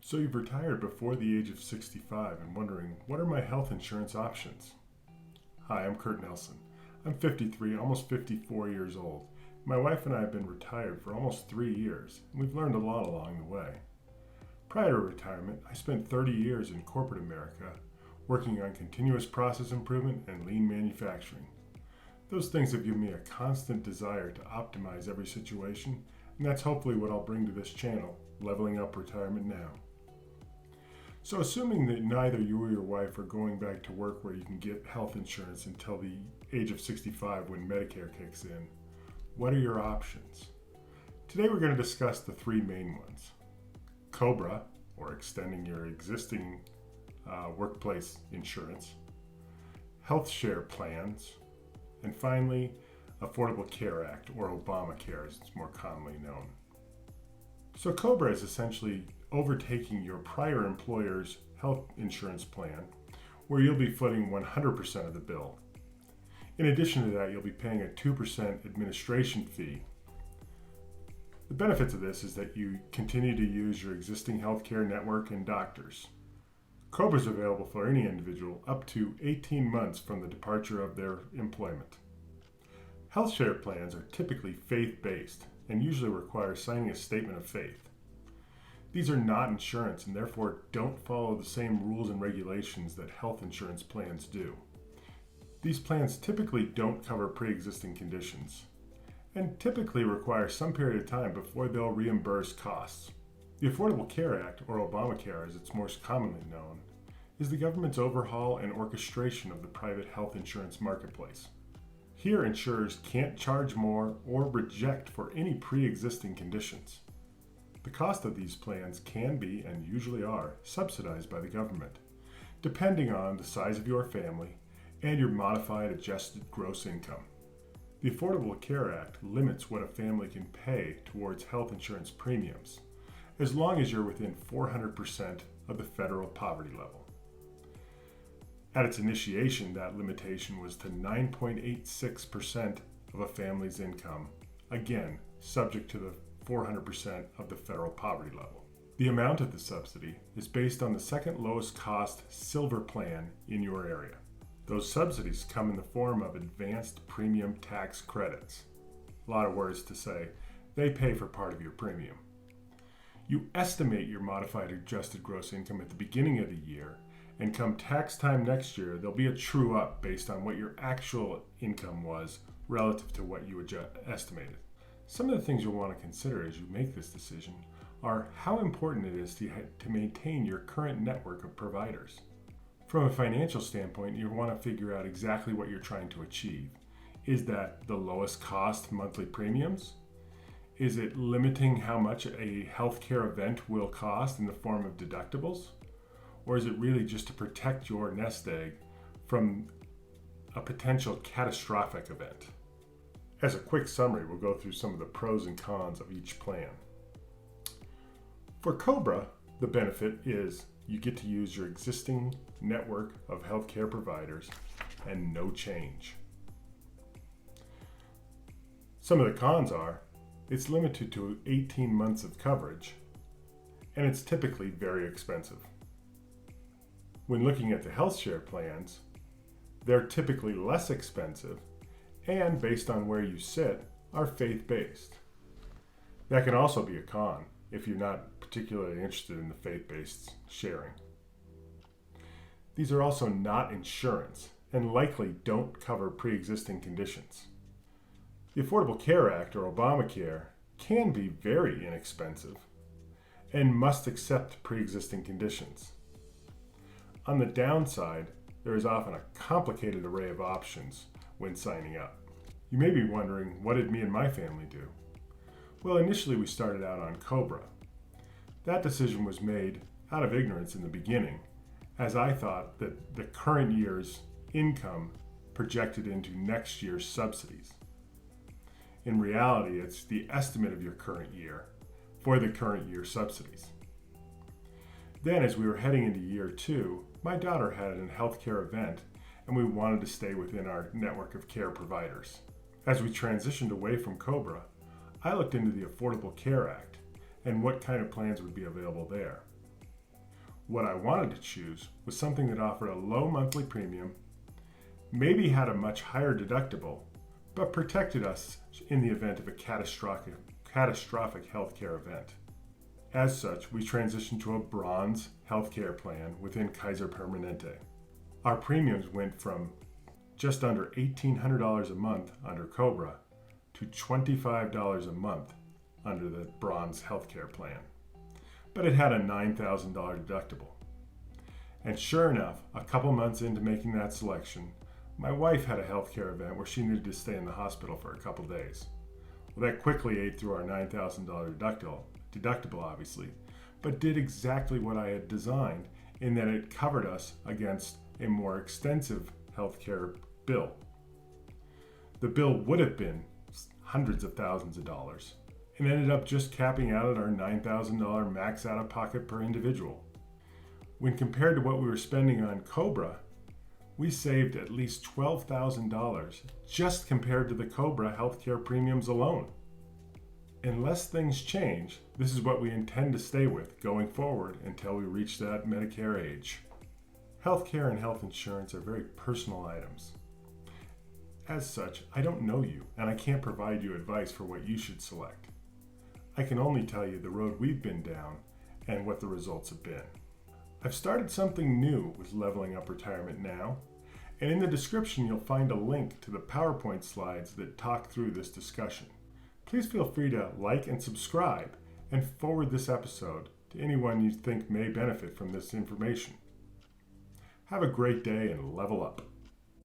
So you've retired before the age of 65 and wondering, what are my health insurance options? Hi, I'm Kurt Nelson. I'm 53, almost 54 years old. My wife and I have been retired for almost 3 years, and we've learned a lot along the way. Prior to retirement, I spent 30 years in corporate America, working on continuous process improvement and lean manufacturing. Those things have given me a constant desire to optimize every situation, and that's hopefully what I'll bring to this channel, Leveling Up Retirement Now. So assuming that neither you or your wife are going back to work where you can get health insurance until the age of 65 when Medicare kicks in, what are your options? Today we're going to discuss the three main ones. COBRA, or extending your existing workplace insurance, health share plans, and finally, Affordable Care Act, or Obamacare as it's more commonly known. So COBRA is essentially overtaking your prior employer's health insurance plan, where you'll be footing 100% of the bill. In addition to that, you'll be paying a 2% administration fee. The benefits of this is that you continue to use your existing healthcare network and doctors. COBRA is available for any individual up to 18 months from the departure of their employment. Health share plans are typically faith-based and usually require signing a statement of faith. These are not insurance and therefore don't follow the same rules and regulations that health insurance plans do. These plans typically don't cover pre-existing conditions and typically require some period of time before they'll reimburse costs. The Affordable Care Act, or Obamacare as it's most commonly known, is the government's overhaul and orchestration of the private health insurance marketplace. Here, insurers can't charge more or reject for any pre-existing conditions. The cost of these plans can be, and usually are, subsidized by the government, depending on the size of your family and your modified adjusted gross income. The Affordable Care Act limits what a family can pay towards health insurance premiums, as long as you're within 400% of the federal poverty level. At its initiation, that limitation was to 9.86% of a family's income, again, subject to the 400% of the federal poverty level. The amount of the subsidy is based on the second lowest cost silver plan in your area. Those subsidies come in the form of advanced premium tax credits. A lot of words to say. They pay for part of your premium. You estimate your modified adjusted gross income at the beginning of the year, and come tax time next year, there'll be a true up based on what your actual income was relative to what you estimated. Some of the things you'll want to consider as you make this decision are how important it is to maintain your current network of providers. From a financial standpoint, you want to figure out exactly what you're trying to achieve. Is that the lowest cost monthly premiums? Is it limiting how much a healthcare event will cost in the form of deductibles? Or is it really just to protect your nest egg from a potential catastrophic event? As a quick summary, we'll go through some of the pros and cons of each plan. For COBRA, the benefit is you get to use your existing network of healthcare providers and no change. Some of the cons are it's limited to 18 months of coverage, and it's typically very expensive. When looking at the health share plans, they're typically less expensive and, based on where you sit, are faith-based. That can also be a con if you're not particularly interested in the faith-based sharing. These are also not insurance and likely don't cover pre-existing conditions. The Affordable Care Act, or Obamacare, can be very inexpensive and must accept pre-existing conditions. On the downside, there is often a complicated array of options when signing up. You may be wondering, what did me and my family do? Well, initially we started out on COBRA. That decision was made out of ignorance in the beginning, as I thought that the current year's income projected into next year's subsidies. In reality, it's the estimate of your current year for the current year's subsidies. Then, as we were heading into year 2, my daughter had a healthcare event and we wanted to stay within our network of care providers. As we transitioned away from COBRA, I looked into the Affordable Care Act and what kind of plans would be available there. What I wanted to choose was something that offered a low monthly premium, maybe had a much higher deductible, but protected us in the event of a catastrophic healthcare event. As such, we transitioned to a bronze healthcare plan within Kaiser Permanente. Our premiums went from just under $1,800 a month under Cobra to $25 a month under the bronze healthcare plan. But it had a $9,000 deductible. And sure enough, a couple months into making that selection, my wife had a healthcare event where she needed to stay in the hospital for a couple days. Well, that quickly ate through our $9,000 deductible, obviously, but did exactly what I had designed in that it covered us against a more extensive healthcare bill. The bill would have been hundreds of thousands of dollars and ended up just capping out at our $9,000 max out of pocket per individual. When compared to what we were spending on Cobra, we saved at least $12,000 just compared to the Cobra healthcare premiums alone. Unless things change, this is what we intend to stay with going forward until we reach that Medicare age. Healthcare and health insurance are very personal items. As such, I don't know you, and I can't provide you advice for what you should select. I can only tell you the road we've been down and what the results have been. I've started something new with Leveling Up Retirement Now, and in the description you'll find a link to the PowerPoint slides that talk through this discussion. Please feel free to like and subscribe and forward this episode to anyone you think may benefit from this information. Have a great day and level up.